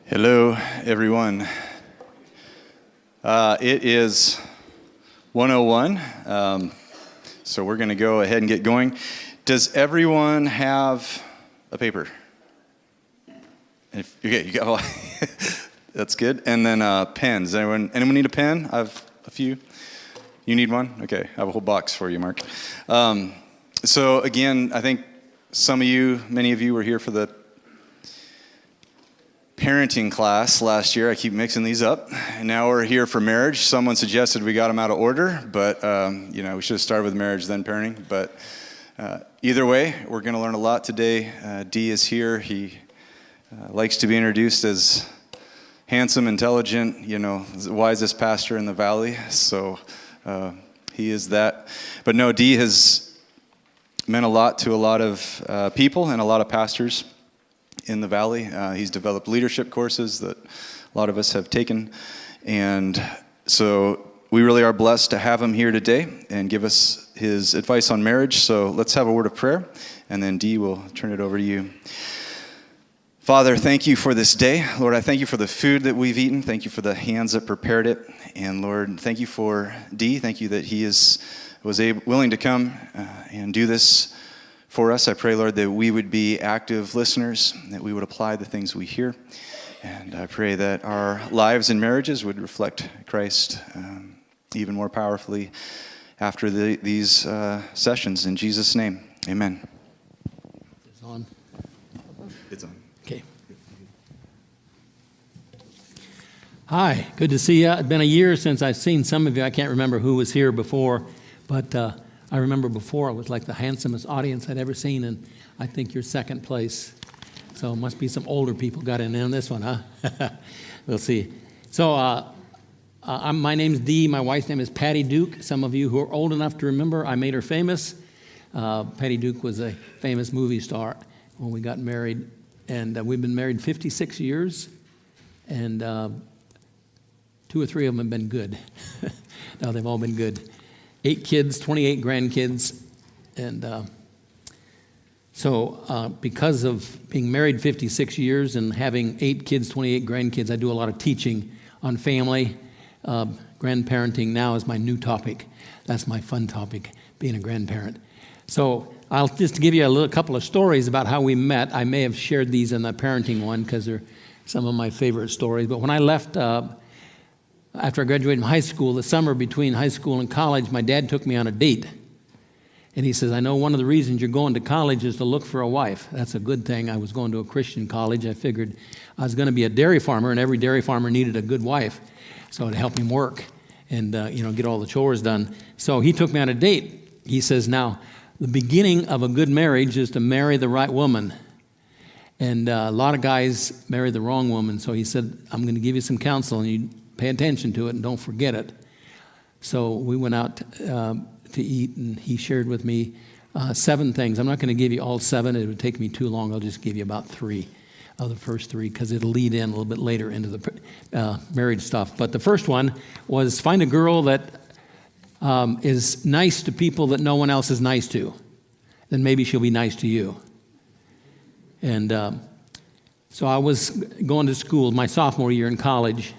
Hello, everyone. It is 1:01, so we're going to go ahead and get going. Does everyone have a paper? Okay, you got that's good. And then pens. Anyone need a pen? I have a few. You need one? Okay, I have a whole box for you, Mark. So again, I think many of you were here for the parenting class last year. I keep mixing these up. And now we're here for marriage. Someone suggested we got them out of order, but we should have started with marriage, then parenting. But either way, we're going to learn a lot today. Dee is here. He likes to be introduced as handsome, intelligent, the wisest pastor in the valley. So he is that. But no, Dee has meant a lot to a lot of people and a lot of pastors in the valley. He's developed leadership courses that a lot of us have taken. And so we really are blessed to have him here today and give us his advice on marriage. So let's have a word of prayer, and then Dee will turn it over to you. Father, thank you for this day. Lord, I thank you for the food that we've eaten. Thank you for the hands that prepared it. And Lord, thank you for Dee. Thank you that he was willing to come and do this for us. I pray, Lord, that we would be active listeners, that we would apply the things we hear. And I pray that our lives and marriages would reflect Christ even more powerfully after these sessions. In Jesus' name, amen. It's on. It's on. Okay. Hi, good to see you. It's been a year since I've seen some of you. I can't remember who was here before, but I remember before it was like the handsomest audience I'd ever seen, and I think you're second place. So it must be some older people got in on this one, huh? We'll see. So my name's Dee. My wife's name is Patty Duke. Some of you who are old enough to remember, I made her famous. Patty Duke was a famous movie star when we got married, and we've been married 56 years, and 2 or 3 of them have been good. No, they've all been good. 8 kids, 28 grandkids, and so because of being married 56 years and having 8 kids, 28 grandkids, I do a lot of teaching on family. Grandparenting now is my new topic. That's my fun topic, being a grandparent. So I'll just give you a couple of stories about how we met. I may have shared these in the parenting one because they're some of my favorite stories. But when I left after I graduated from high school, the summer between high school and college, my dad took me on a date. And he says, I know one of the reasons you're going to college is to look for a wife. That's a good thing. I was going to a Christian college. I figured I was going to be a dairy farmer, and every dairy farmer needed a good wife. So it'd help him work and get all the chores done. So he took me on a date. He says, now, the beginning of a good marriage is to marry the right woman. And a lot of guys marry the wrong woman. So he said, I'm going to give you some counsel, and you pay attention to it and don't forget it. So we went out to eat, and he shared with me 7 things. I'm not going to give you all 7. It would take me too long. I'll just give you about 3 of the first 3 because it'll lead in a little bit later into the marriage stuff. But the first one was find a girl that is nice to people that no one else is nice to. Then maybe she'll be nice to you. And so I was going to school my sophomore year in college,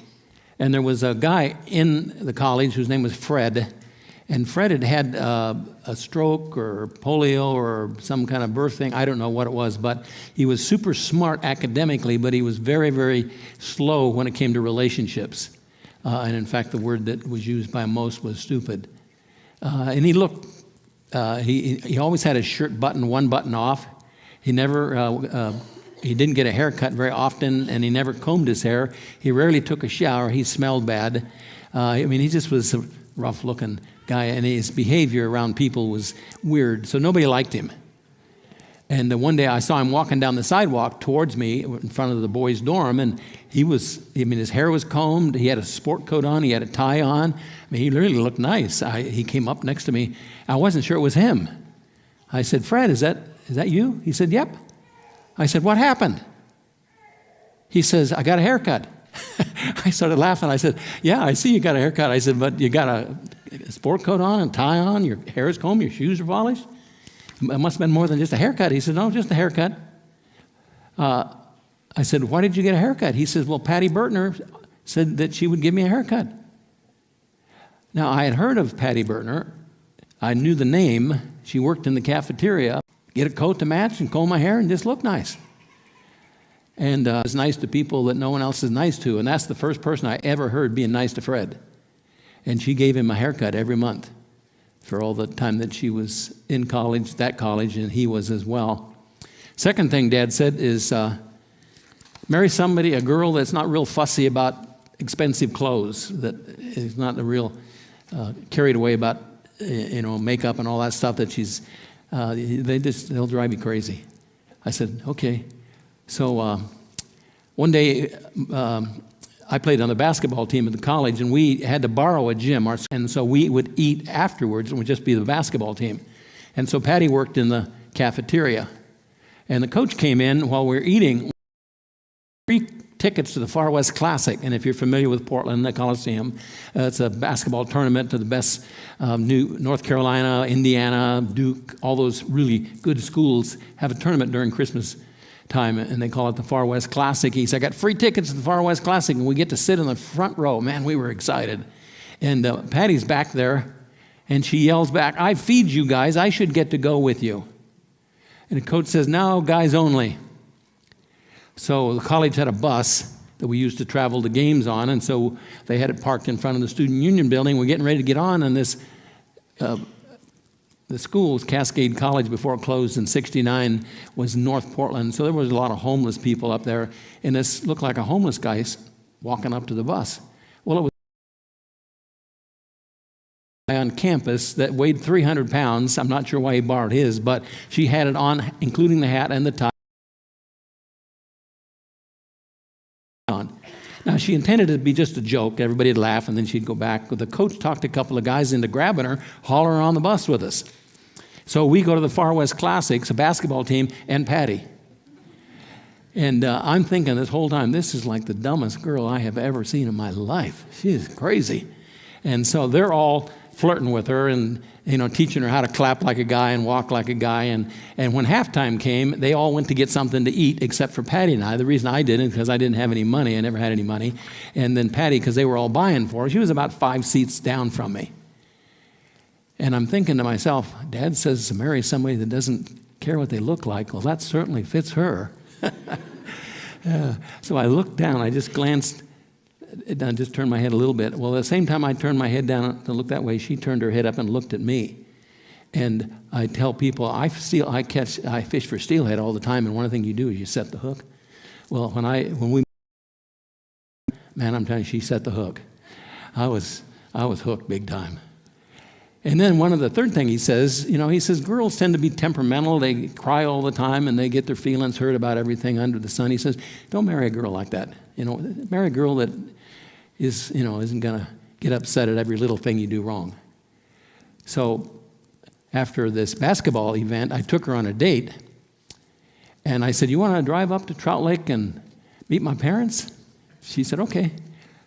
and there was a guy in the college whose name was Fred, and Fred had had a stroke or polio or some kind of birth thing. I don't know what it was, but he was super smart academically, but he was very, very slow when it came to relationships. And in fact, the word that was used by most was stupid. And he looked, he always had his shirt buttoned 1 button off. He never... He didn't get a haircut very often, and he never combed his hair. He rarely took a shower. He smelled bad. He just was a rough-looking guy, and his behavior around people was weird, so nobody liked him. And one day I saw him walking down the sidewalk towards me in front of the boys' dorm, and his hair was combed. He had a sport coat on. He had a tie on. He really looked nice. He came up next to me. I wasn't sure it was him. I said, Fred, is that you? He said, yep. I said, what happened? He says, I got a haircut. I started laughing. I said, yeah, I see you got a haircut. I said, but you got a sport coat on and tie on, your hair is combed, your shoes are polished? It must have been more than just a haircut. He said, no, just a haircut. I I said, why did you get a haircut? He says, well, Patty Bertner said that she would give me a haircut. Now, I had heard of Patty Bertner. I knew the name. She worked in the cafeteria. Get a coat to match and comb my hair and just look nice. And it's nice to people that no one else is nice to. And that's the first person I ever heard being nice to Fred. And she gave him a haircut every month for all the time that she was in college, that college, and he was as well. Second thing Dad said is marry somebody, a girl that's not real fussy about expensive clothes, that is not a real carried away about makeup and all that stuff that she's, they'll drive you crazy. I said, okay. So one day I played on the basketball team at the college, and we had to borrow a gym, and so we would eat afterwards, and it would just be the basketball team. And so Patty worked in the cafeteria, and the coach came in while we were eating. Free tickets to the Far West Classic, and if you're familiar with Portland, the Coliseum, it's a basketball tournament to the best North Carolina, Indiana, Duke, all those really good schools have a tournament during Christmas time, and they call it the Far West Classic. He said, I got free tickets to the Far West Classic, and we get to sit in the front row. Man, we were excited. And Patty's back there, and she yells back, I feed you guys. I should get to go with you. And the coach says, no, guys only. So the college had a bus that we used to travel to games on, and so they had it parked in front of the Student Union building. We're getting ready to get on, and this the school's Cascade College, before it closed in '69, was North Portland. So there was a lot of homeless people up there, and this looked like a homeless guy walking up to the bus. Well, it was a guy on campus that weighed 300 pounds. I'm not sure why he borrowed his, but she had it on, including the hat and the tie. Now, she intended it to be just a joke. Everybody would laugh, and then she'd go back. The coach talked a couple of guys into grabbing her, hauling her on the bus with us. So we go to the Far West Classics, a basketball team, and Patty. And I'm thinking this whole time, this is like the dumbest girl I have ever seen in my life. She is crazy. And so they're all flirting with her and, teaching her how to clap like a guy and walk like a guy. And when halftime came, they all went to get something to eat except for Patty and I. The reason I didn't, because I didn't have any money. I never had any money. And then Patty, because they were all buying for her, she was about 5 seats down from me. And I'm thinking to myself, Dad says to marry somebody that doesn't care what they look like. Well, that certainly fits her. So I looked down. I just glanced. I just turned my head a little bit. Well, at the same time I turned my head down to look that way, she turned her head up and looked at me. And I tell people, I fish for steelhead all the time, and one of the things you do is you set the hook. Well, when we, man, I'm telling you, she set the hook. I was hooked big time. And then the third thing he says, he says, girls tend to be temperamental. They cry all the time, and they get their feelings hurt about everything under the sun. He says, don't marry a girl like that. Marry a girl that isn't going to get upset at every little thing you do wrong. So after this basketball event, I took her on a date, and I said, you want to drive up to Trout Lake and meet my parents? She said, okay.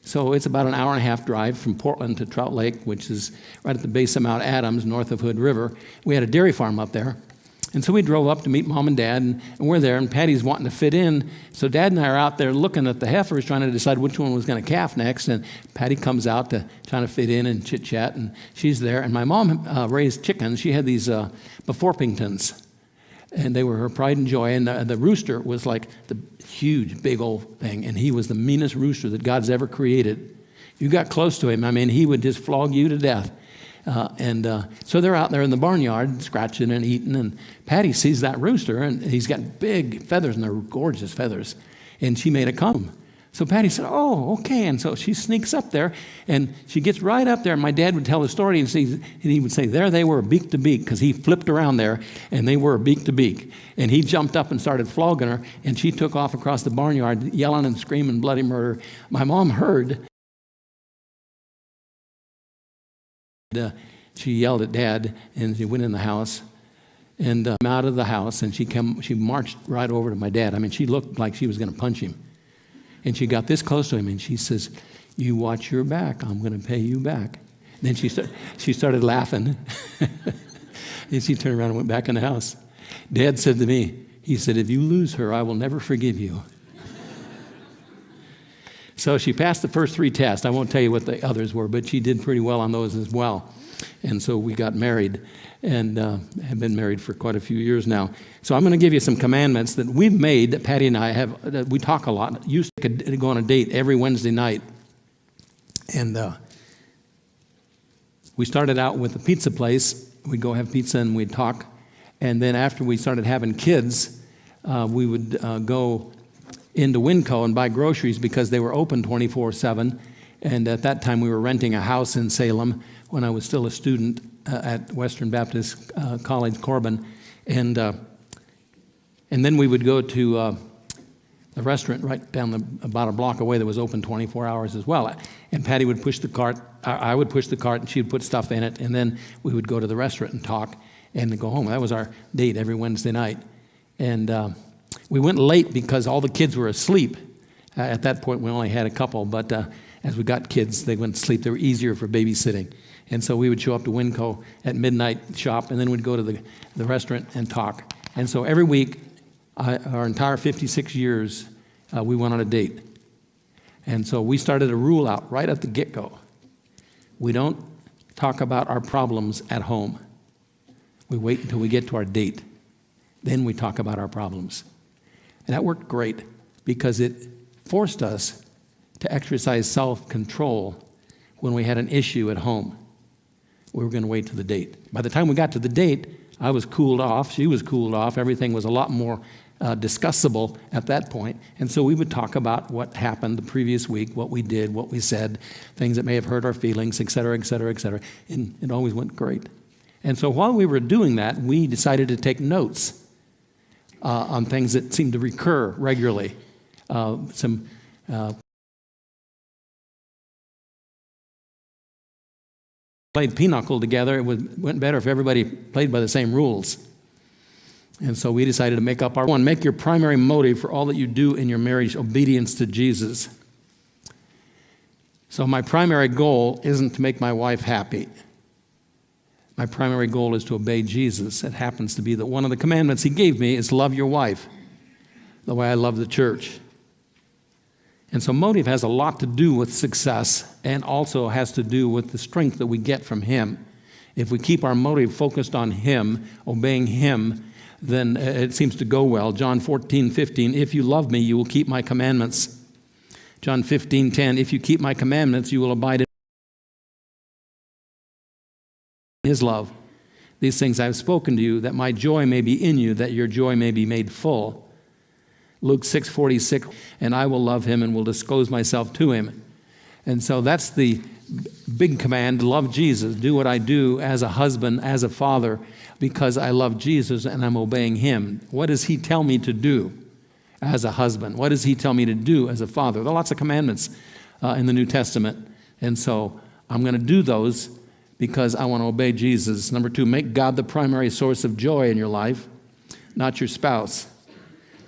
So it's about an hour and a half drive from Portland to Trout Lake, which is right at the base of Mount Adams, north of Hood River. We had a dairy farm up there. And so we drove up to meet Mom and Dad, and we're there, and Patty's wanting to fit in. So Dad and I are out there looking at the heifers, trying to decide which one was going to calf next. And Patty comes out trying to fit in and chit-chat, and she's there. And my mom raised chickens. She had these Beforpingtons, and they were her pride and joy. And the rooster was like the huge, big old thing, and he was the meanest rooster that God's ever created. If you got close to him, he would just flog you to death. So they're out there in the barnyard scratching and eating, and Patty sees that rooster, and he's got big feathers, and they're gorgeous feathers, and she made a come. So Patty said, oh, okay, and so she sneaks up there, and she gets right up there, and my dad would tell the story, and he would say, there they were, beak to beak, because he flipped around there, and they were beak to beak, and he jumped up and started flogging her, and she took off across the barnyard, yelling and screaming bloody murder. My mom heard. She yelled at Dad, and she went in the house, and out of the house, and she marched right over to my dad. She looked like she was going to punch him. And she got this close to him, and she says, you watch your back. I'm going to pay you back. Then she started laughing. And she turned around and went back in the house. Dad said to me, he said, if you lose her, I will never forgive you. So she passed the first 3 tests. I won't tell you what the others were, but she did pretty well on those as well. And so we got married and have been married for quite a few years now. So I'm going to give you some commandments that we've made that Patty and I have. We talk a lot. Used to go on a date every Wednesday night. And we started out with a pizza place. We'd go have pizza and we'd talk. And then after we started having kids, we would go into Winco and buy groceries because they were open 24/7. And at that time, we were renting a house in Salem when I was still a student at Western Baptist College, Corbin. And then we would go to the restaurant right down about a block away that was open 24 hours as well. And Patty would push the cart, I would push the cart, and she would put stuff in it, and then we would go to the restaurant and talk and go home. That was our date every Wednesday night. And we went late because all the kids were asleep. At that point, we only had a couple, but as we got kids, they went to sleep. They were easier for babysitting. And so we would show up to Winco at midnight, shop, and then we'd go to the restaurant and talk. And so every week, our entire 56 years, we went on a date. And so we started a rule out right at the get-go. We don't talk about our problems at home. We wait until we get to our date. Then we talk about our problems. And that worked great because it forced us to exercise self-control when we had an issue at home. We were going to wait to the date. By the time we got to the date, I was cooled off. She was cooled off. Everything was a lot more discussable at that point. And so we would talk about what happened the previous week, what we did, what we said, things that may have hurt our feelings, et cetera, et cetera, et cetera. And it always went great. And so while we were doing that, we decided to take notes on things that seemed to recur regularly. Played pinochle together. It went better if everybody played by the same rules. And so we decided to make up our one. Make your primary motive for all that you do in your marriage obedience to Jesus. So my primary goal isn't to make my wife happy. My primary goal is to obey Jesus. It happens to be that one of the commandments he gave me is love your wife the way I love the church. And so motive has a lot to do with success and also has to do with the strength that we get from him. If we keep our motive focused on him, obeying him, then it seems to go well. John 14:15, if you love me, you will keep my commandments. John 15:10, if you keep my commandments, you will abide in his love. These things I have spoken to you, that my joy may be in you, that your joy may be made full. Luke 6:46, and I will love him and will disclose myself to him. And so that's the big command, love Jesus. Do what I do as a husband, as a father, because I love Jesus and I'm obeying him. What does he tell me to do as a husband? What does he tell me to do as a father? There are lots of commandments in the New Testament. And so I'm going to do those because I want to obey Jesus. Number 2, make God the primary source of joy in your life, not your spouse.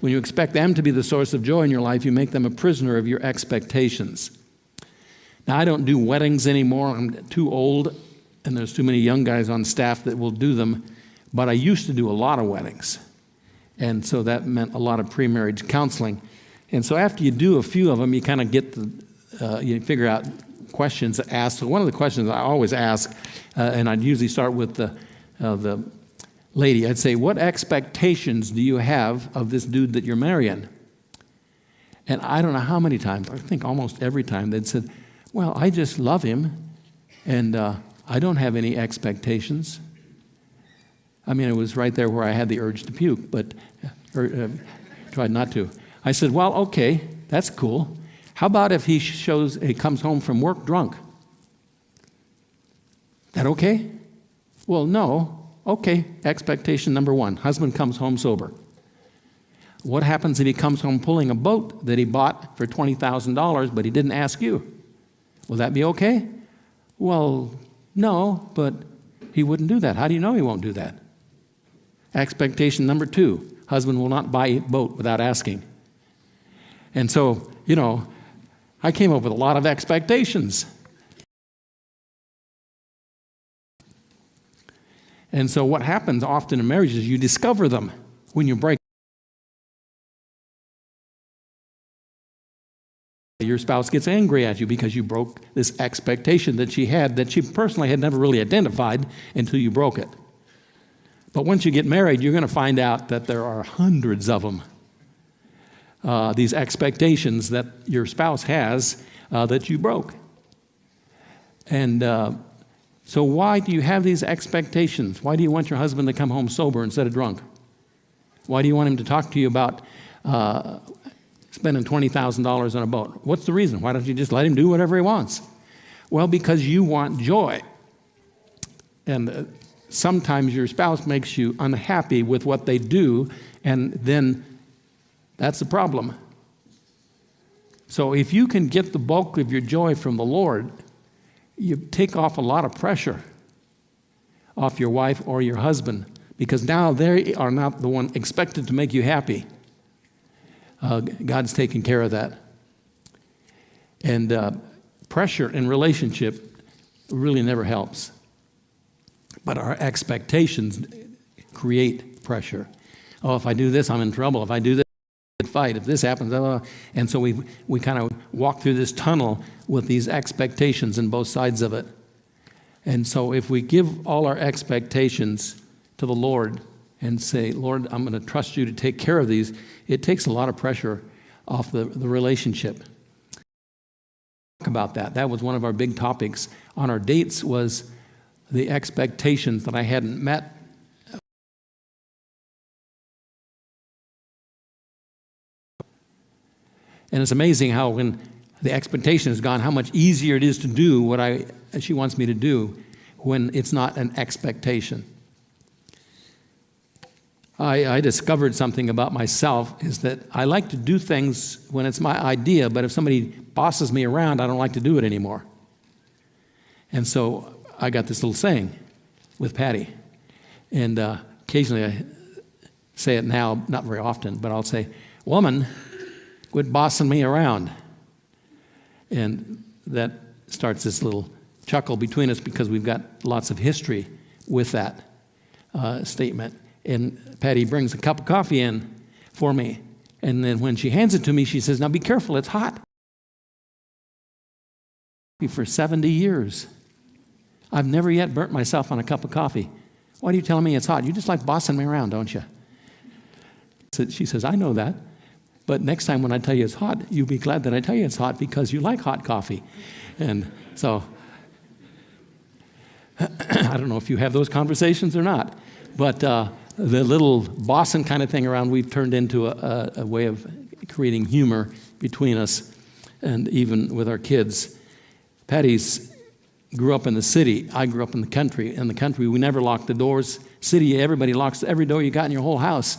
When you expect them to be the source of joy in your life, you make them a prisoner of your expectations. Now, I don't do weddings anymore. I'm too old, and there's too many young guys on staff that will do them. But I used to do a lot of weddings. And so that meant a lot of pre-marriage counseling. And so after you do a few of them, you kind of get you figure out questions asked. So one of the questions I always ask, and I'd usually start with the lady, I'd say, what expectations do you have of this dude that you're marrying? And I don't know how many times, I think almost every time, they'd said, well, I just love him, and I don't have any expectations. I mean, it was right there where I had the urge to puke, but tried not to. I said, well, okay, that's cool. How about if he comes home from work drunk? That okay? Well, no. Okay, expectation number 1, husband comes home sober. What happens if he comes home pulling a boat that he bought for $20,000, but he didn't ask you? Will that be okay? Well, no, but he wouldn't do that. How do you know he won't do that? Expectation number 2, husband will not buy a boat without asking. And so, I came up with a lot of expectations. And so what happens often in marriages is you discover them when you break Your spouse gets angry at you because you broke this expectation that she had that she personally had never really identified until you broke it. But once you get married, you're going to find out that there are hundreds of them. These expectations that your spouse has that you broke. And so why do you have these expectations? Why do you want your husband to come home sober instead of drunk? Why do you want him to talk to you about spending $20,000 on a boat? What's the reason? Why don't you just let him do whatever he wants? Well, because you want joy. And sometimes your spouse makes you unhappy with what they do, and then that's the problem. So if you can get the bulk of your joy from the Lord, you take off a lot of pressure off your wife or your husband, because now they are not the one expected to make you happy. God's taking care of that. And pressure in relationship really never helps. But our expectations create pressure. Oh, if I do this, I'm in trouble. If I do this, I fight. If this happens, and so we kind of walk through this tunnel with these expectations in both sides of it. And so if we give all our expectations to the Lord and say, Lord, I'm going to trust you to take care of these, it takes a lot of pressure off the relationship. Talk about that. That was one of our big topics on our dates, was the expectations that I hadn't met. And it's amazing how when the expectation is gone, how much easier it is to do what she wants me to do when it's not an expectation. I discovered something about myself, is that I like to do things when it's my idea, but if somebody bosses me around, I don't like to do it anymore. And so I got this little saying with Patty. And occasionally I say it now, not very often, but I'll say, woman, quit bossing me around. And that starts this little chuckle between us because we've got lots of history with that statement. And Patty brings a cup of coffee in for me. And then when she hands it to me, she says, now be careful, it's hot. For 70 years. I've never yet burnt myself on a cup of coffee. Why are you telling me it's hot? You just like bossing me around, don't you? So she says, I know that. But next time when I tell you it's hot, you'll be glad that I tell you it's hot because you like hot coffee. And so, I don't know if you have those conversations or not. But the little bossing kind of thing around, we've turned into a way of creating humor between us and even with our kids. Patty's grew up in the city. I grew up in the country. In the country, we never locked the doors. City, everybody locks every door you got in your whole house.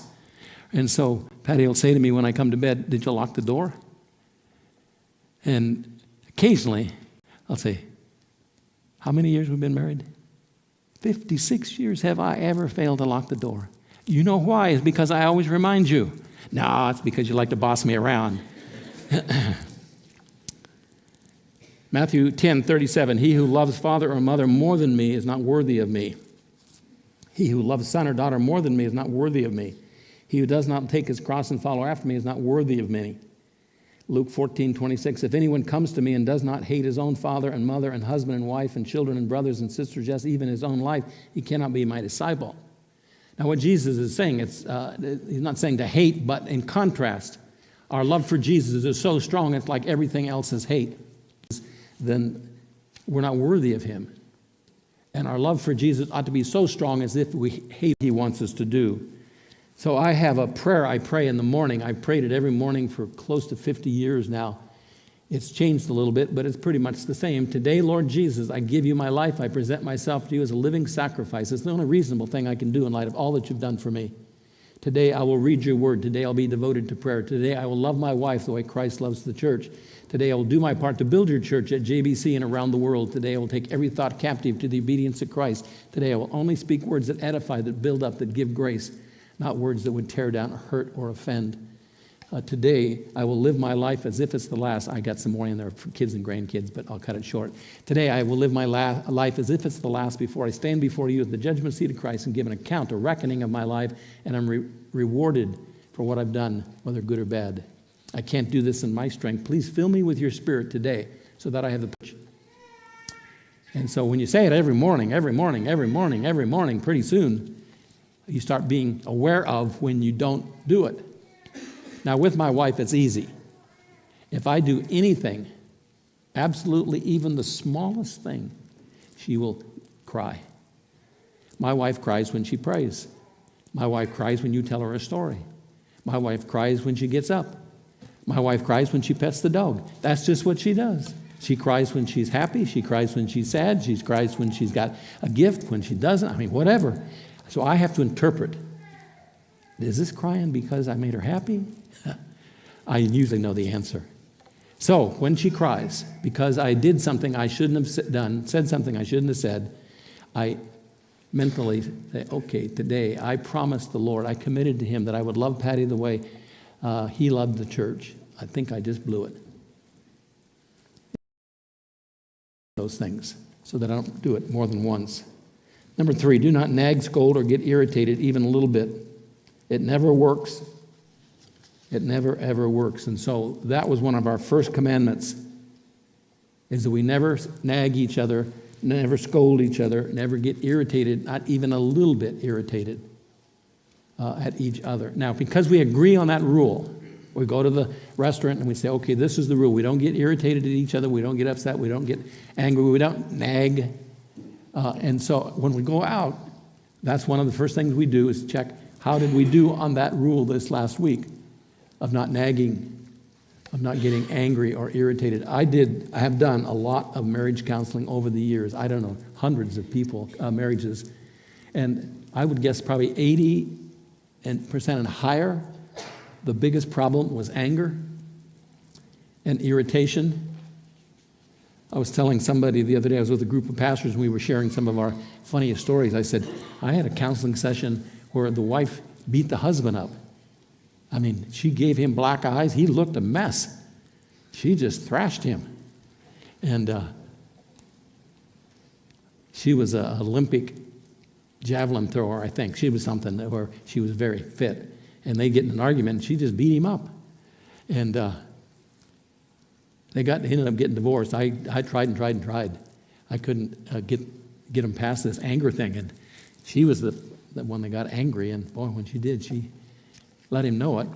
And so Patty will say to me when I come to bed, did you lock the door? And occasionally, I'll say, how many years we've been married? 56 years have I ever failed to lock the door. You know why? It's because I always remind you. No, it's because you like to boss me around. Matthew 10:37, he who loves father or mother more than me is not worthy of me. He who loves son or daughter more than me is not worthy of me. He who does not take his cross and follow after me is not worthy of me. Luke 14:26, if anyone comes to me and does not hate his own father and mother and husband and wife and children and brothers and sisters, yes, even his own life, he cannot be my disciple. Now what Jesus is saying, he's not saying to hate, but in contrast, our love for Jesus is so strong, it's like everything else is hate. Then we're not worthy of him. And our love for Jesus ought to be so strong as if we hate what he wants us to do. So I have a prayer I pray in the morning. I've prayed it every morning for close to 50 years now. It's changed a little bit, but it's pretty much the same. Today, Lord Jesus, I give you my life. I present myself to you as a living sacrifice. It's the only reasonable thing I can do in light of all that you've done for me. Today, I will read your word. Today, I'll be devoted to prayer. Today, I will love my wife the way Christ loves the church. Today, I will do my part to build your church at JBC and around the world. Today, I will take every thought captive to the obedience of Christ. Today, I will only speak words that edify, that build up, that give grace, not words that would tear down, hurt, or offend. Today, I will live my life as if it's the last. I got some more in there for kids and grandkids, but I'll cut it short. Today, I will live my life as if it's the last before I stand before you at the judgment seat of Christ and give an account, a reckoning of my life, and I'm rewarded for what I've done, whether good or bad. I can't do this in my strength. Please fill me with your Spirit today so that I have the push. And so when you say it every morning, pretty soon you start being aware of when you don't do it. Now with my wife, it's easy. If I do anything, absolutely even the smallest thing, she will cry. My wife cries when she prays. My wife cries when you tell her a story. My wife cries when she gets up. My wife cries when she pets the dog. That's just what she does. She cries when she's happy. She cries when she's sad. She cries when she's got a gift, when she doesn't. I mean, whatever. So I have to interpret. Is this crying because I made her happy? I usually know the answer. So when she cries because I did something I shouldn't have done, said something I shouldn't have said, I mentally say, okay, today I promised the Lord, I committed to him that I would love Patty the way he loved the church. I think I just blew it. Those things so that I don't do it more than once. Number 3, do not nag, scold, or get irritated even a little bit. It never works. It never, ever works. And so that was one of our first commandments, is that we never nag each other, never scold each other, never get irritated, not even a little bit irritated at each other. Now, because we agree on that rule, we go to the restaurant and we say, okay, this is the rule. We don't get irritated at each other. We don't get upset. We don't get angry. We don't nag. And so when we go out, that's one of the first things we do is check, how did we do on that rule this last week of not nagging, of not getting angry or irritated. I have done a lot of marriage counseling over the years. I don't know, hundreds of people, marriages. And I would guess probably 80% and higher, the biggest problem was anger and irritation. I was telling somebody the other day, I was with a group of pastors, and we were sharing some of our funniest stories. I said, I had a counseling session where the wife beat the husband up. I mean, she gave him black eyes. He looked a mess. She just thrashed him. And she was an Olympic javelin thrower, I think. She was something where she was very fit. And they get in an argument, and she just beat him up. And they ended up getting divorced. I tried and tried and tried. I couldn't get them past this anger thing. And she was the one that got angry. And boy, when she did, she let him know it.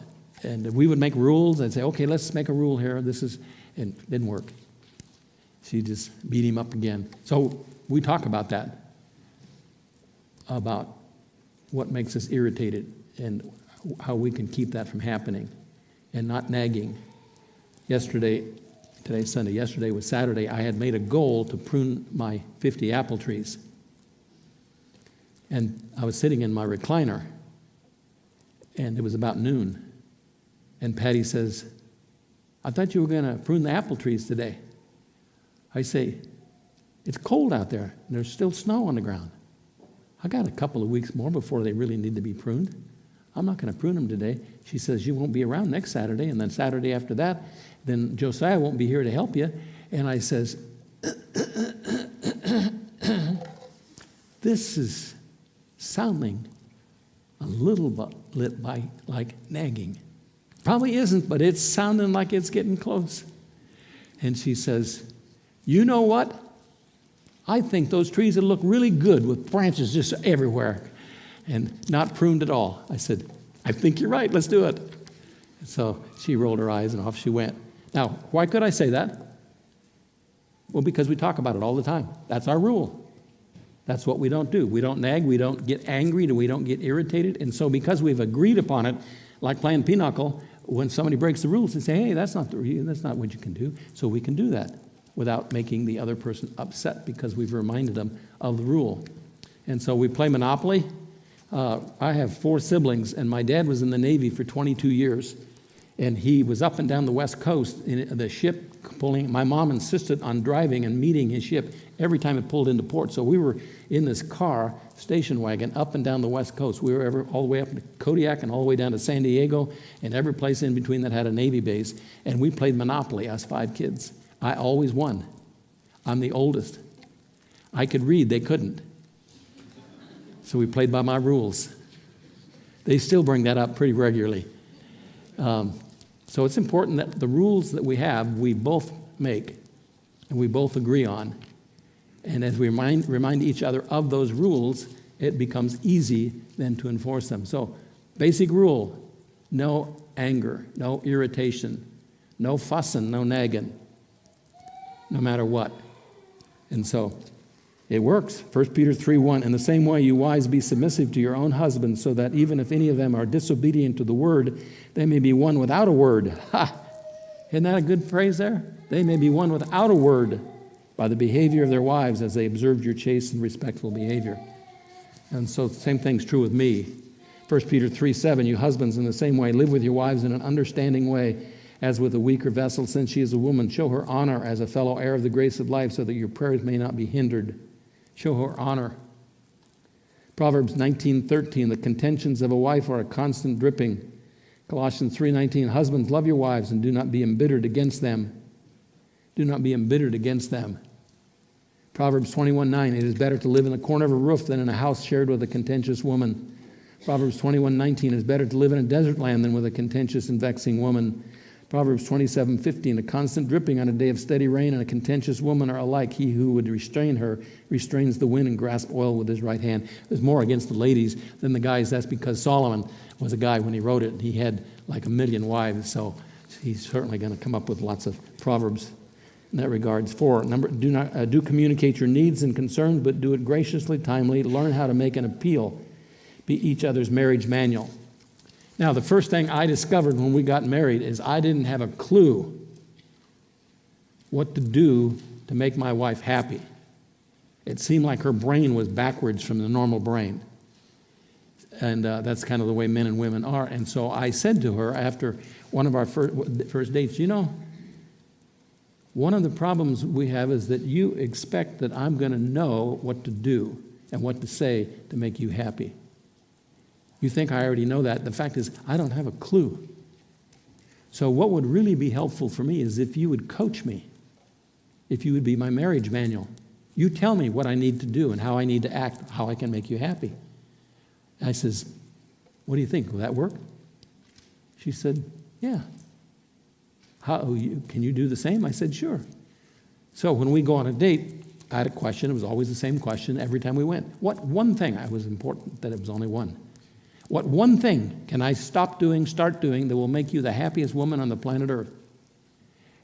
And we would make rules and say, okay, let's make a rule here. And it didn't work. She just beat him up again. So we talk about that, about what makes us irritated and how we can keep that from happening and not nagging. Today's Sunday, yesterday was Saturday, I had made a goal to prune my 50 apple trees. And I was sitting in my recliner, and it was about noon. And Patty says, I thought you were going to prune the apple trees today. I say, it's cold out there, and there's still snow on the ground. I got a couple of weeks more before they really need to be pruned. I'm not going to prune them today. She says, you won't be around next Saturday, and then Saturday after that, then Josiah won't be here to help you. And I says, this is sounding a little bit like nagging. Probably isn't, but it's sounding like it's getting close. And she says, you know what? I think those trees would look really good with branches just everywhere and not pruned at all. I said, I think you're right, let's do it. So she rolled her eyes and off she went. Now, why could I say that? Well, because we talk about it all the time. That's our rule. That's what we don't do. We don't nag, we don't get angry, we don't get irritated. And so because we've agreed upon it, like playing pinochle, when somebody breaks the rules, they say, hey, that's not what you can do. So we can do that without making the other person upset because we've reminded them of the rule. And so we play Monopoly. I have 4 siblings, and my dad was in the Navy for 22 years. And he was up and down the West Coast in the ship pulling. My mom insisted on driving and meeting his ship every time it pulled into port. So we were in this car, station wagon, up and down the West Coast. We were all the way up to Kodiak and all the way down to San Diego and every place in between that had a Navy base. And we played Monopoly, us 5 kids. I always won. I'm the oldest. I could read, they couldn't. So we played by my rules. They still bring that up pretty regularly. So it's important that the rules that we have, we both make and we both agree on. And as we remind each other of those rules, it becomes easy then to enforce them. So basic rule, no anger, no irritation, no fussing, no nagging, no matter what. And so it works. 1 Peter 3:1, in the same way, you wives, be submissive to your own husbands, so that even if any of them are disobedient to the word, they may be won without a word. Ha! Isn't that a good phrase there? They may be won without a word by the behavior of their wives as they observed your chaste and respectful behavior. And so the same thing's true with me. 1 Peter 3:7, you husbands, in the same way, live with your wives in an understanding way, as with a weaker vessel, since she is a woman. Show her honor as a fellow heir of the grace of life, so that your prayers may not be hindered. Show her honor. Proverbs 19:13, the contentions of a wife are a constant dripping. Colossians 3:19, husbands, love your wives and do not be embittered against them. Do not be embittered against them. Proverbs 21:9, it is better to live in the corner of a roof than in a house shared with a contentious woman. Proverbs 21:19, it is better to live in a desert land than with a contentious and vexing woman. Proverbs 27:15, a constant dripping on a day of steady rain and a contentious woman are alike. He who would restrain her restrains the wind and grasps oil with his right hand. There's more against the ladies than the guys. That's because Solomon was a guy when he wrote it. He had like 1 million wives, so he's certainly going to come up with lots of proverbs in that regards. 4, do communicate your needs and concerns, but do it graciously, timely. Learn how to make an appeal. Be each other's marriage manual. Now, the first thing I discovered when we got married is I didn't have a clue what to do to make my wife happy. It seemed like her brain was backwards from the normal brain. And that's kind of the way men and women are. And so I said to her after one of our first dates, you know, one of the problems we have is that you expect that I'm going to know what to do and what to say to make you happy. You think I already know that. The fact is, I don't have a clue. So what would really be helpful for me is if you would coach me, if you would be my marriage manual. You tell me what I need to do and how I need to act, how I can make you happy. I says, what do you think? Will that work? She said, yeah. Can you do the same? I said, sure. So when we go on a date, I had a question. It was always the same question every time we went. What one thing, I was important that it was only one. What one thing can I start doing that will make you the happiest woman on the planet Earth?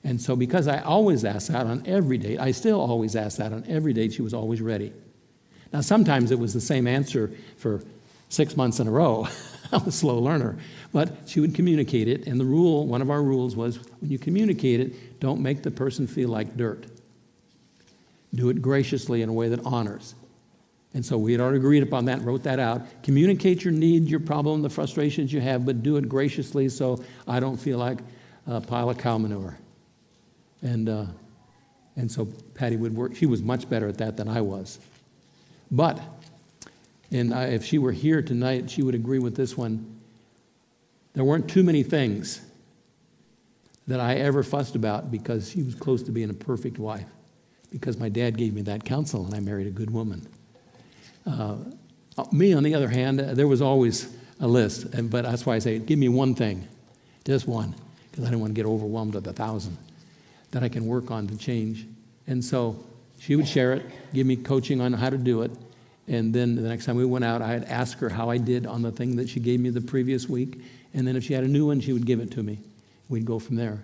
And so because I always asked that on every date, I still always ask that on every date, she was always ready. Now sometimes it was the same answer for 6 months in a row. I'm a slow learner. But she would communicate it, and one of our rules was when you communicate it, don't make the person feel like dirt. Do it graciously in a way that honors. And so we had already agreed upon that, wrote that out. Communicate your need, your problem, the frustrations you have, but do it graciously so I don't feel like a pile of cow manure. And so Patty would work. She was much better at that than I was. But, if she were here tonight, she would agree with this one. There weren't too many things that I ever fussed about because she was close to being a perfect wife. Because my dad gave me that counsel and I married a good woman. Me, on the other hand, there was always a list, but that's why I say, give me one thing, just one, because I didn't want to get overwhelmed with 1,000 that I can work on to change. And so she would share it, give me coaching on how to do it, and then the next time we went out, I'd ask her how I did on the thing that she gave me the previous week, and then if she had a new one, she would give it to me. We'd go from there.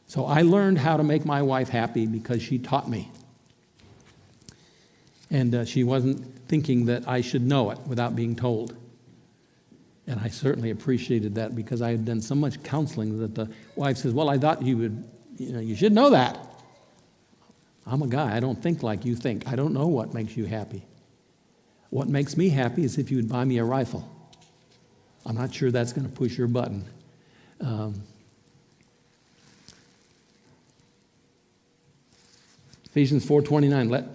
So I learned how to make my wife happy because she taught me. And she wasn't thinking that I should know it without being told. And I certainly appreciated that because I had done so much counseling that the wife says, well, I thought you should know that. I'm a guy. I don't think like you think. I don't know what makes you happy. What makes me happy is if you would buy me a rifle. I'm not sure that's going to push your button. Ephesians 4:29, let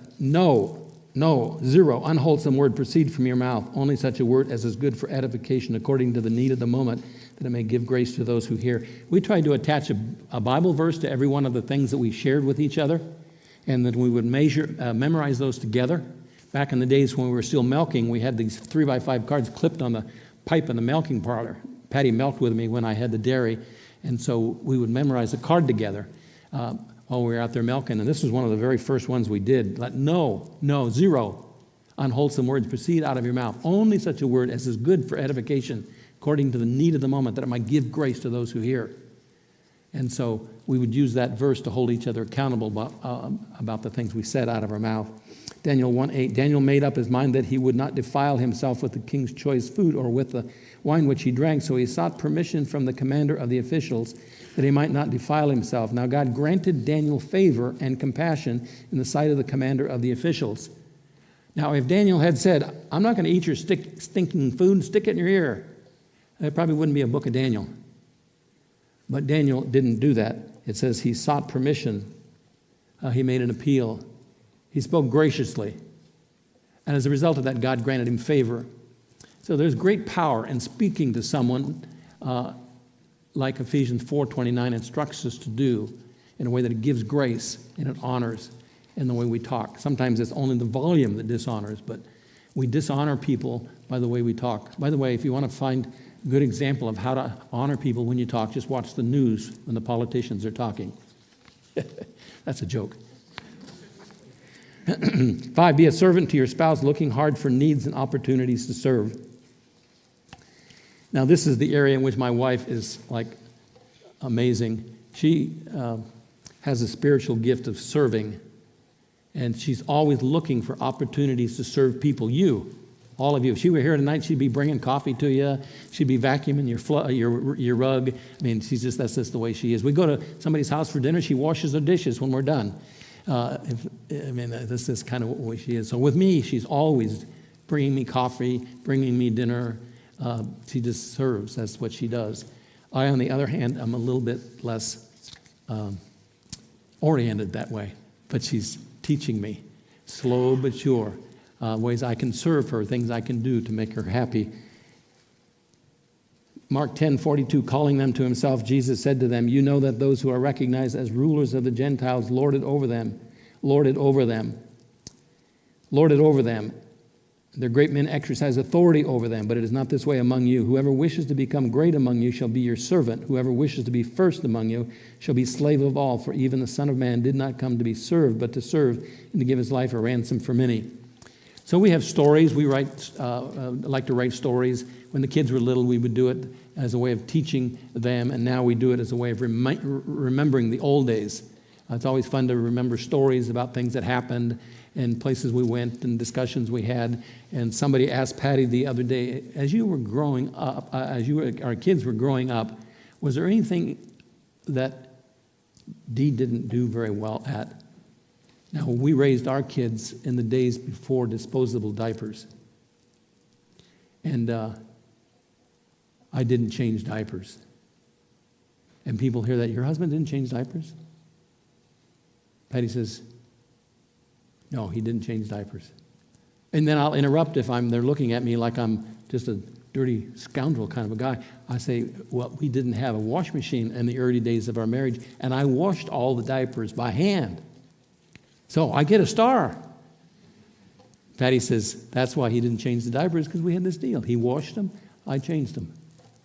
zero unwholesome word proceed from your mouth, only such a word as is good for edification according to the need of the moment, that it may give grace to those who hear. We tried to attach a Bible verse to every one of the things that we shared with each other, and that we would memorize those together. Back in the days when we were still milking, we had these 3x5 cards clipped on the pipe in the milking parlor. Patty milked with me when I had the dairy, And so we would memorize a card together while we were out there milking. And this was one of the very first ones we did. Let zero unwholesome words proceed out of your mouth. Only such a word as is good for edification, according to the need of the moment, that it might give grace to those who hear. And so we would use that verse to hold each other accountable about the things we said out of our mouth. Daniel 1:8, Daniel made up his mind that he would not defile himself with the king's choice food or with the wine which he drank, so he sought permission from the commander of the officials that he might not defile himself. Now God granted Daniel favor and compassion in the sight of the commander of the officials. Now if Daniel had said, I'm not going to eat your stinking food, stick it in your ear, there probably wouldn't be a book of Daniel. But Daniel didn't do that. It says he sought permission. He made an appeal. He spoke graciously. And as a result of that, God granted him favor. So there's great power in speaking to someone like Ephesians 4:29 instructs us to do, in a way that it gives grace and it honors in the way we talk. Sometimes it's only the volume that dishonors, but we dishonor people by the way we talk. By the way, if you want to find a good example of how to honor people when you talk, just watch the news when the politicians are talking. That's a joke. 5, be a servant to your spouse, looking hard for needs and opportunities to serve. Now, this is the area in which my wife is like amazing. She has a spiritual gift of serving, and she's always looking for opportunities to serve people. All of you. If she were here tonight, she'd be bringing coffee to you. She'd be vacuuming your rug. I mean, that's just the way she is. We go to somebody's house for dinner. She washes their dishes when we're done. This is kind of what way she is. So with me, she's always bringing me coffee, bringing me dinner. She just serves. That's what she does. I, on the other hand, I'm a little bit less oriented that way. But she's teaching me, slow but sure, ways I can serve her, things I can do to make her happy. Mark 10:42, calling them to himself, Jesus said to them, you know that those who are recognized as rulers of the Gentiles lord it over them. Their great men exercise authority over them, but it is not this way among you. Whoever wishes to become great among you shall be your servant. Whoever wishes to be first among you shall be slave of all. For even the Son of Man did not come to be served, but to serve and to give his life a ransom for many. So we have stories. We like to write stories. When the kids were little, we would do it as a way of teaching them, and now we do it as a way of remembering the old days. It's always fun to remember stories about things that happened and places we went and discussions we had. And somebody asked Patty the other day, as you were growing up, our kids were growing up, was there anything that Dee didn't do very well at? Now, we raised our kids in the days before disposable diapers. And I didn't change diapers. And people hear that, your husband didn't change diapers? Patty says, no, he didn't change diapers. And then I'll interrupt if they're looking at me like I'm just a dirty scoundrel kind of a guy. I say, well, we didn't have a wash machine in the early days of our marriage, and I washed all the diapers by hand. So I get a star. Patty says, that's why he didn't change the diapers, because we had this deal. He washed them, I changed them.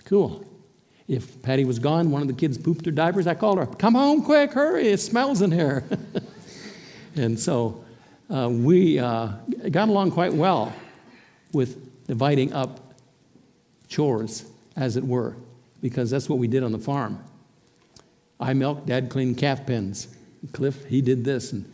Cool. If Patty was gone, one of the kids pooped their diapers, I called her, come home quick, hurry, it smells in here. And so we got along quite well with dividing up chores, as it were, because that's what we did on the farm. I milked, Dad cleaned calf pens. Cliff, he did this, and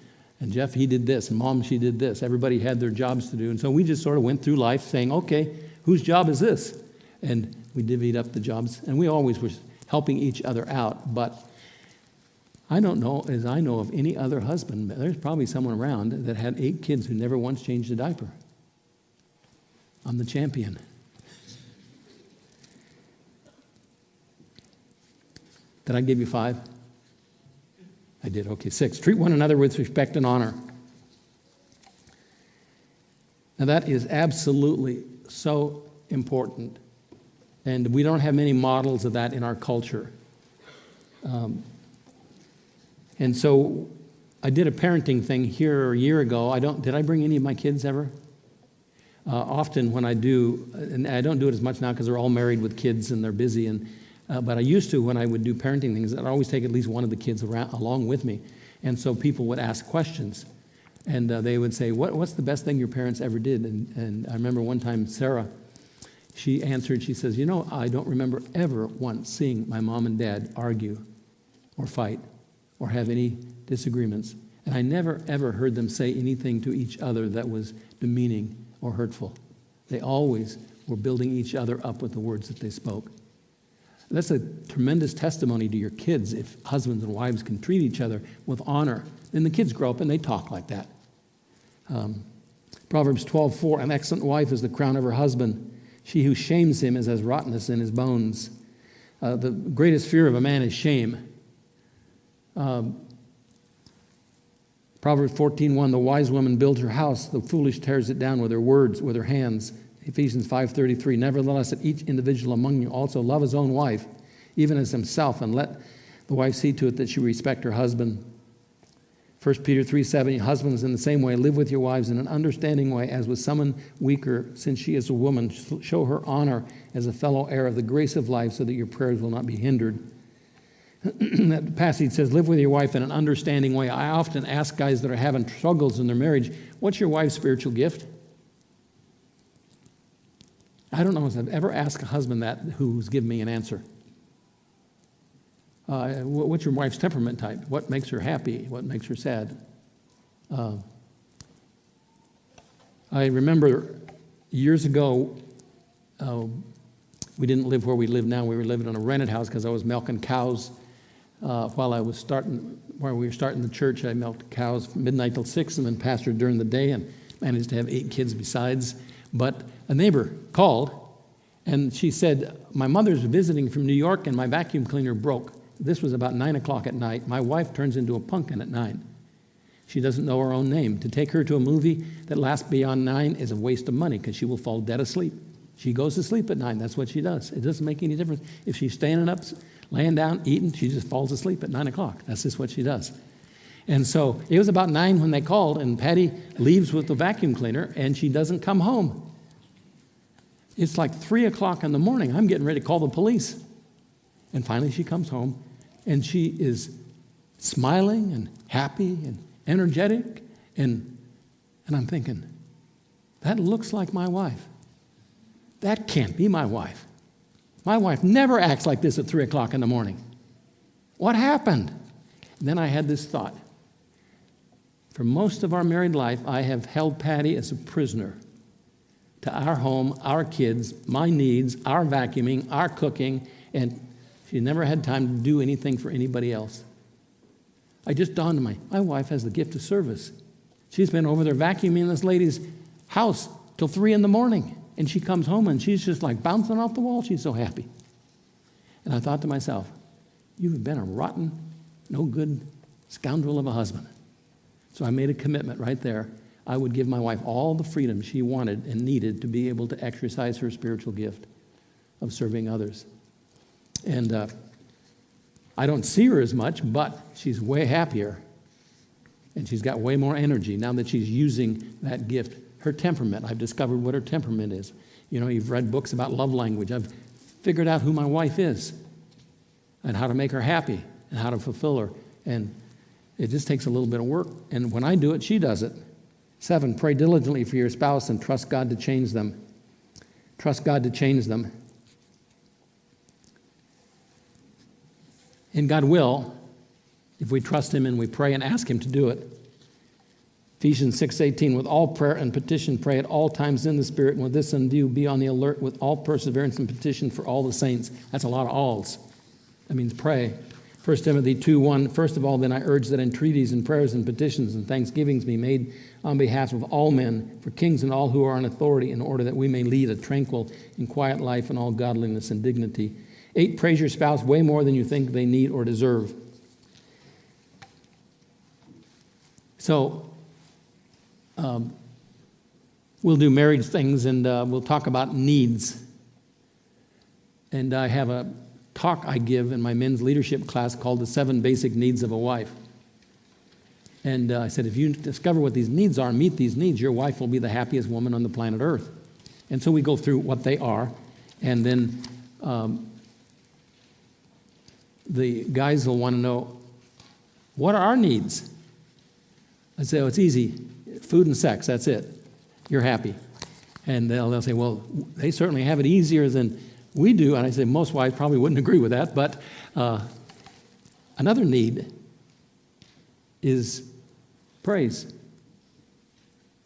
Jeff, he did this, and Mom, she did this. Everybody had their jobs to do. And so we just sort of went through life saying, okay, whose job is this? And we divvied up the jobs, and we always were helping each other out. But I don't know, as I know of any other husband, there's probably someone around that had 8 kids who never once changed a diaper. I'm the champion. Did I give you 5? I did, okay. 6, treat one another with respect and honor. Now that is absolutely so important. And we don't have many models of that in our culture. And so I did a parenting thing here a year ago. Did I bring any of my kids ever? Often when I do, and I don't do it as much now because they're all married with kids and they're busy, But I used to, when I would do parenting things, I'd always take at least one of the kids along with me. And so people would ask questions. And they would say, what's the best thing your parents ever did? And I remember one time Sarah, she answered, she says, I don't remember ever once seeing my mom and dad argue or fight or have any disagreements. And I never, ever heard them say anything to each other that was demeaning or hurtful. They always were building each other up with the words that they spoke. That's a tremendous testimony to your kids if husbands and wives can treat each other with honor. Then the kids grow up and they talk like that. Proverbs 12:4, an excellent wife is the crown of her husband. She who shames him is as rottenness in his bones. The greatest fear of a man is shame. Proverbs 14:1, the wise woman builds her house, the foolish tears it down with her words, with her hands. Ephesians 5:33, nevertheless, let each individual among you also love his own wife, even as himself, and let the wife see to it that she respect her husband. 1 Peter 3:7, husbands in the same way, live with your wives in an understanding way, as with someone weaker, since she is a woman. Show her honor as a fellow heir of the grace of life, so that your prayers will not be hindered. That passage says, live with your wife in an understanding way. I often ask guys that are having struggles in their marriage, what's your wife's spiritual gift? I don't know if I've ever asked a husband that who's given me an answer. What's your wife's temperament type? What makes her happy? What makes her sad? I remember years ago, we didn't live where we live now. We were living in a rented house because I was milking cows while we were starting the church. I milked cows from midnight till 6 and then pastored during the day and managed to have 8 kids besides. But a neighbor called, and she said, my mother's visiting from New York, and my vacuum cleaner broke. This was about 9 o'clock at night. My wife turns into a pumpkin at 9. She doesn't know her own name. To take her to a movie that lasts beyond 9 is a waste of money because she will fall dead asleep. She goes to sleep at 9. That's what she does. It doesn't make any difference. If she's standing up, laying down, eating, she just falls asleep at 9 o'clock. That's just what she does. And so it was about 9 when they called, and Patty leaves with the vacuum cleaner, and she doesn't come home. It's like 3 o'clock in the morning. I'm getting ready to call the police. And finally she comes home, and she is smiling and happy and energetic. And I'm thinking, that looks like my wife. That can't be my wife. My wife never acts like this at 3 o'clock in the morning. What happened? And then I had this thought. For most of our married life, I have held Patty as a prisoner to our home, our kids, my needs, our vacuuming, our cooking, and she never had time to do anything for anybody else. I just dawned on me, my wife has the gift of service. She's been over there vacuuming this lady's house till 3 in the morning, and she comes home and she's just like bouncing off the wall. She's so happy. And I thought to myself, you've been a rotten, no good scoundrel of a husband. So I made a commitment right there. I would give my wife all the freedom she wanted and needed to be able to exercise her spiritual gift of serving others. And I don't see her as much, but she's way happier. And she's got way more energy now that she's using that gift. Her temperament, I've discovered what her temperament is. You know, you've read books about love language. I've figured out who my wife is and how to make her happy and how to fulfill her. And it just takes a little bit of work. And when I do it, she does it. 7, pray diligently for your spouse and trust God to change them. Trust God to change them. And God will, if we trust Him and we pray and ask Him to do it. Ephesians 6:18, with all prayer and petition, pray at all times in the Spirit, and with this in view, be on the alert with all perseverance and petition for all the saints. That's a lot of alls. That means pray. 1 Timothy 2:1, first of all, then I urge that entreaties and prayers and petitions and thanksgivings be made on behalf of all men, for kings and all who are in authority, in order that we may lead a tranquil and quiet life in all godliness and dignity. 8, praise your spouse way more than you think they need or deserve. So, we'll do marriage things, and we'll talk about needs. And I have a talk I give in my men's leadership class called The 7 Basic Needs of a Wife. And I said, if you discover what these needs are, meet these needs, your wife will be the happiest woman on the planet Earth. And so we go through what they are, and then the guys will want to know, what are our needs? I say, oh, it's easy. Food and sex, that's it. You're happy. And they'll say, well, they certainly have it easier than we do. And I say, most wives probably wouldn't agree with that. But another need is praise.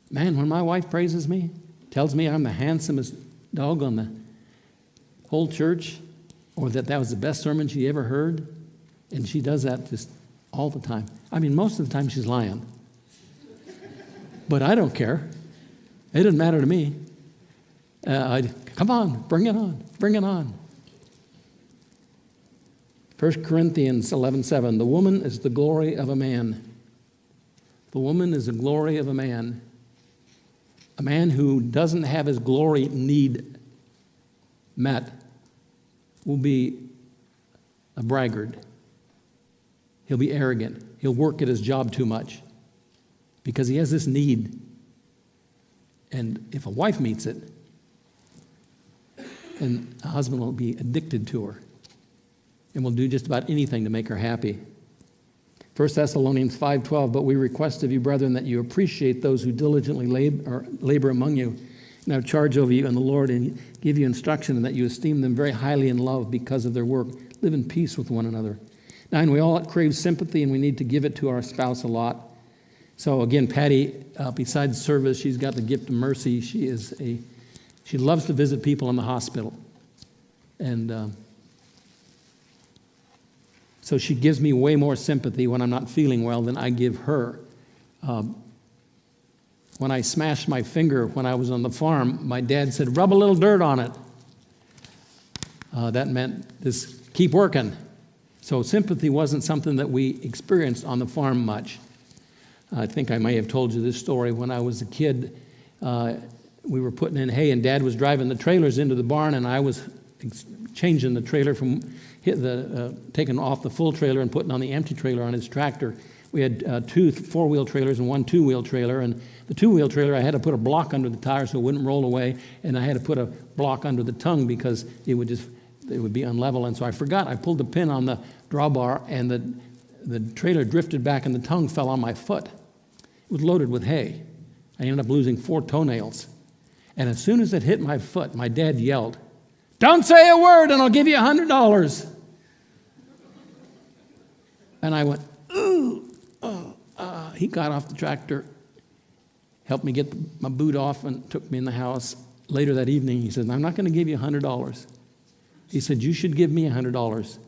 Man, when my wife praises me, tells me I'm the handsomest dog on the whole church, or that was the best sermon she ever heard, and she does that just all the time. I mean, most of the time she's lying. But I don't care. It doesn't matter to me. Come on, bring it on, bring it on. 1 Corinthians 11:7, the woman is the glory of a man. The woman is the glory of a man. A man who doesn't have his glory need met will be a braggart. He'll be arrogant. He'll work at his job too much because he has this need. And if a wife meets it, then a husband will be addicted to her and will do just about anything to make her happy. 1 Thessalonians 5:12, but we request of you, brethren, that you appreciate those who diligently labor among you and have charge over you in the Lord and give you instruction, and that you esteem them very highly in love because of their work. Live in peace with one another. 9, we all crave sympathy, and we need to give it to our spouse a lot. So again, Patty, besides service, she's got the gift of mercy. She loves to visit people in the hospital. And so she gives me way more sympathy when I'm not feeling well than I give her. When I smashed my finger when I was on the farm, my dad said, rub a little dirt on it. That meant just keep working. So sympathy wasn't something that we experienced on the farm much. I think I may have told you this story. When I was a kid, we were putting in hay, and Dad was driving the trailers into the barn, and I was changing the trailer from taking off the full trailer and putting on the empty trailer on his tractor. We had 2 4-wheel trailers and 1 2-wheel trailer, and the 2-wheel trailer, I had to put a block under the tire so it wouldn't roll away, and I had to put a block under the tongue because it would be unlevel. And so I forgot. I pulled the pin on the drawbar, and the trailer drifted back, and the tongue fell on my foot. It was loaded with hay. I ended up losing 4 toenails. And as soon as it hit my foot, my dad yelled, "Don't say a word and I'll give you $100. And I went, ooh, He got off the tractor, helped me get my boot off, and took me in the house. Later that evening, he said, I'm not going to give you $100. He said, you should give me $100.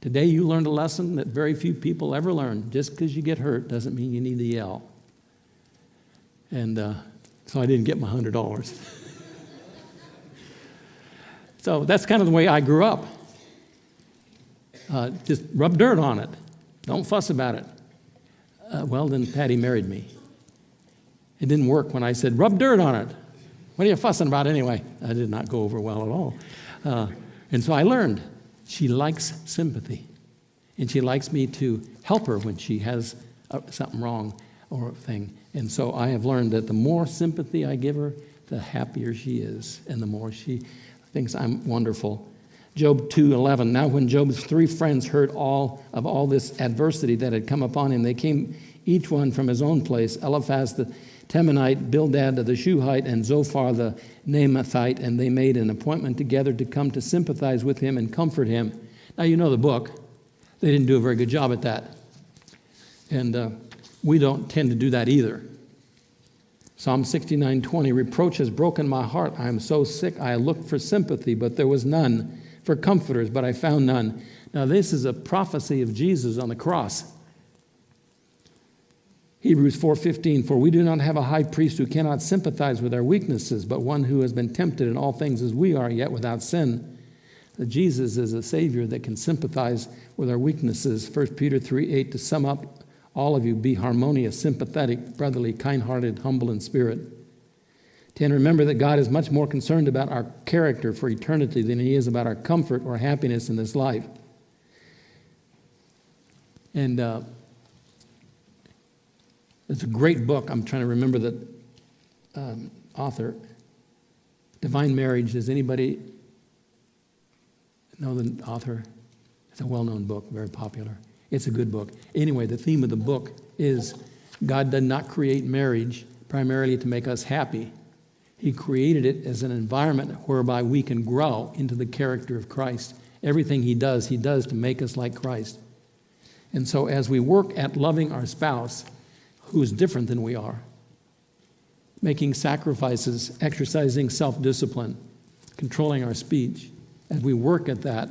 Today you learned a lesson that very few people ever learn. Just because you get hurt doesn't mean you need to yell. And so I didn't get my $100. So that's kind of the way I grew up. Just rub dirt on it. Don't fuss about it. Well, then Patty married me. It didn't work when I said, rub dirt on it. What are you fussing about anyway? That did not go over well at all. And so I learned she likes sympathy. And she likes me to help her when she has something wrong or a thing. And so I have learned that the more sympathy I give her, the happier she is, and the more she thinks I'm wonderful. Job 2:11. Now when Job's 3 friends heard all this adversity that had come upon him, they came each one from his own place, Eliphaz the Temanite, Bildad the Shuhite, and Zophar the Naamathite, and they made an appointment together to come to sympathize with him and comfort him. Now you know the book. They didn't do a very good job at that. And we don't tend to do that either. Psalm 69:20, reproach has broken my heart. I am so sick. I looked for sympathy, but there was none. For comforters, but I found none. Now this is a prophecy of Jesus on the cross. Hebrews 4:15, for we do not have a high priest who cannot sympathize with our weaknesses, but one who has been tempted in all things as we are, yet without sin. That Jesus is a Savior that can sympathize with our weaknesses. 1 Peter 3:8, to sum up, all of you be harmonious, sympathetic, brotherly, kind-hearted, humble in spirit. 10, remember that God is much more concerned about our character for eternity than he is about our comfort or happiness in this life. And it's a great book. I'm trying to remember the author. Divine Marriage. Does anybody know the author? It's a well-known book, very popular. It's a good book. Anyway, the theme of the book is God did not create marriage primarily to make us happy. He created it as an environment whereby we can grow into the character of Christ. Everything he does to make us like Christ. And so as we work at loving our spouse, who is different than we are, making sacrifices, exercising self-discipline, controlling our speech, as we work at that,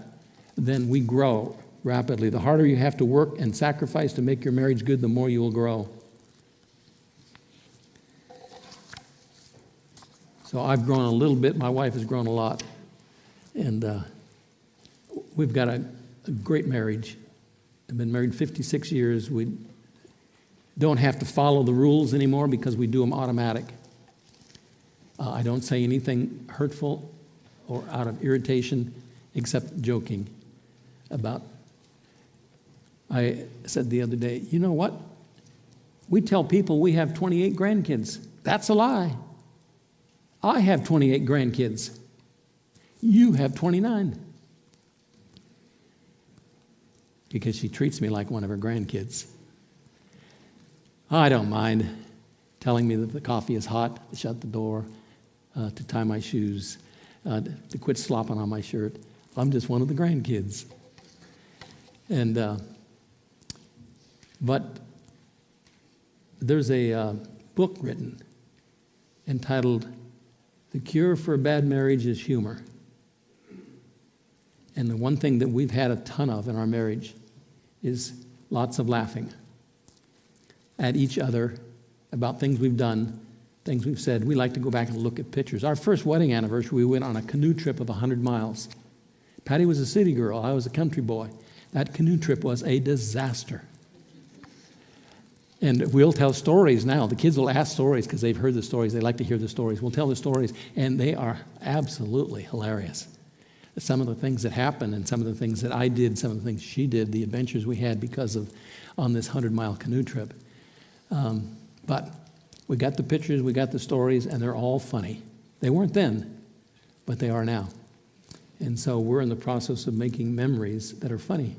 then we grow rapidly. The harder you have to work and sacrifice to make your marriage good, the more you will grow. So I've grown a little bit. My wife has grown a lot. And we've got a great marriage. I've been married 56 years. We don't have to follow the rules anymore because we do them automatic. I don't say anything hurtful or out of irritation except joking about. I said the other day, you know what? We tell people we have 28 grandkids. That's a lie. I have 28 grandkids. You have 29. Because she treats me like one of her grandkids. I don't mind telling me that the coffee is hot, to shut the door, to tie my shoes, to quit slopping on my shirt. I'm just one of the grandkids. And but there's a book written entitled "The Cure for a Bad Marriage is Humor." And the one thing that we've had a ton of in our marriage is lots of laughing at each other about things we've done, things we've said. We like to go back and look at pictures. Our first wedding anniversary, we went on a canoe trip of 100 miles. Patty was a city girl. I was a country boy. That canoe trip was a disaster. And we'll tell stories now. The kids will ask stories because they've heard the stories. They like to hear the stories. We'll tell the stories, and they are absolutely hilarious. Some of the things that happened and some of the things that I did, some of the things she did, the adventures we had because of on this 100-mile canoe trip. But we got the pictures, we got the stories, and they're all funny. They weren't then, but they are now. And so we're in the process of making memories that are funny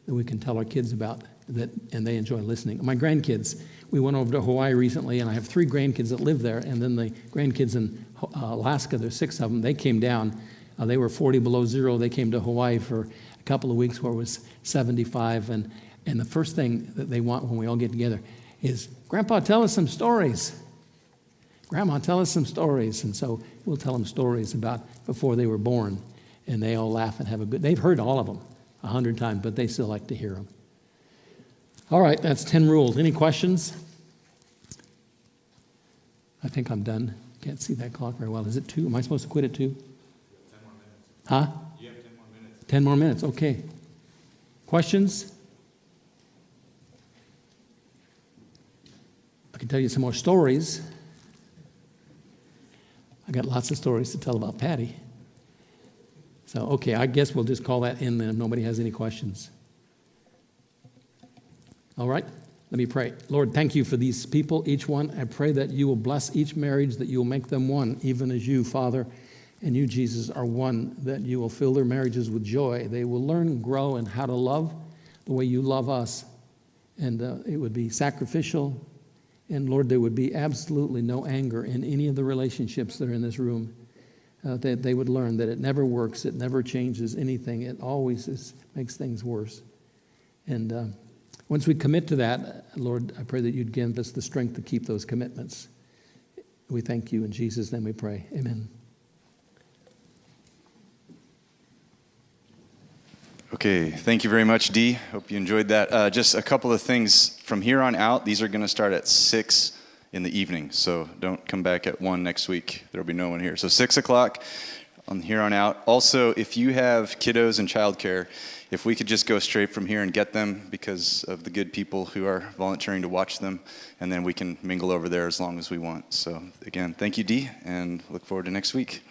that we can tell our kids about, and they enjoy listening. My grandkids, we went over to Hawaii recently, and I have 3 grandkids that live there, and then the grandkids in Alaska, there's 6 of them, they came down. They were 40 below zero. They came to Hawaii for a couple of weeks where it was 75, and the first thing that they want when we all get together is, "Grandpa, tell us some stories. Grandma, tell us some stories." And so we'll tell them stories about before they were born, and they all laugh and have a good. They've heard all of them 100 times, but they still like to hear them. All right, that's 10 rules. Any questions? I think I'm done. Can't see that clock very well. Is it 2? Am I supposed to quit at 2? 10 more minutes. Huh? You have 10 more minutes. 10 more minutes, okay. Questions? I can tell you some more stories. I got lots of stories to tell about Patty. So, okay, I guess we'll just call that in then if nobody has any questions. All right, let me pray. Lord, thank you for these people, each one. I pray that you will bless each marriage, that you will make them one, even as you, Father, and you, Jesus, are one, that you will fill their marriages with joy. They will learn and grow in how to love the way you love us. And it would be sacrificial. And Lord, there would be absolutely no anger in any of the relationships that are in this room. That they would learn that it never works, it never changes anything. It always makes things worse. And once we commit to that, Lord, I pray that you'd give us the strength to keep those commitments. We thank you. In Jesus' name we pray. Amen. Okay, thank you very much, Dee. Hope you enjoyed that. Just a couple of things from here on out. These are going to start at 6 in the evening, so don't come back at 1 next week. There will be no one here. So 6 o'clock on here on out. Also, if you have kiddos in childcare, if we could just go straight from here and get them because of the good people who are volunteering to watch them, and then we can mingle over there as long as we want. So again, thank you, Dee, and look forward to next week.